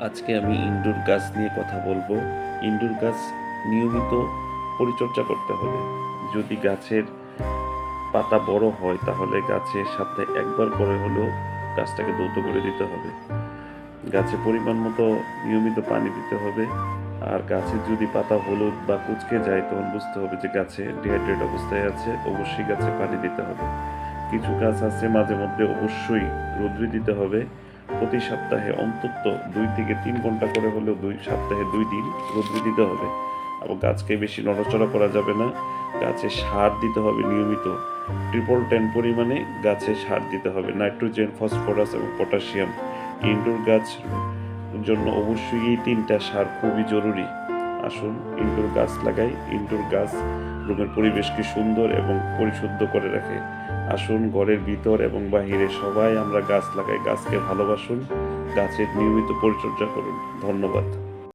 আজকে আমি ইনডোর গাছ নিয়ে কথা বলবো। ইনডোর গাছ নিয়মিত পরিচর্যা করতে হবে। যদি গাছের পাতা বড় হয় তাহলে গাছে সপ্তাহে একবার করে হলেও গাছটাকে ধৌত করে দিতে হবে। গাছে পরিমাণ মতো নিয়মিত পানি দিতে হবে। আর গাছের যদি পাতা হলুদ বা কুঁচকে যায় তখন বুঝতে হবে যে গাছে ডিহাইড্রেট অবস্থায় আছে, অবশ্যই গাছে পানি দিতে হবে। কিছু গাছ আছে মাঝে মধ্যে অবশ্যই রৌদ্রে দিতে হবে। প্রতি সপ্তাহে অন্তত 2 থেকে 3 ঘন্টা করে হলেও 2 সপ্তাহে 2 দিন রৌদ্রে দিতে হবে। এবং গাছকে বেশি নড়াচড়া করা যাবে না। গাছে সার দিতে হবে নিয়মিত। 10 পরিমাণে গাছে সার দিতে হবে, নাইট্রোজেন, ফসফরাস এবং পটাশিয়াম। ইনডোর গাছ জন্য অবশ্যই এই 3টা সার খুবই জরুরি। আসুন ইনডোর গাছ লাগাই। ইনডোর গাছ রুমের পরিবেশকে সুন্দর এবং পরিশুদ্ধ করে রাখে। আসুন ঘরের ভিতর এবং বাহিরে সবাই আমরা গাছ লাগাই। গাছকে ভালোবাসুন, গাছের নিয়মিত পরিচর্যা করুন। ধন্যবাদ।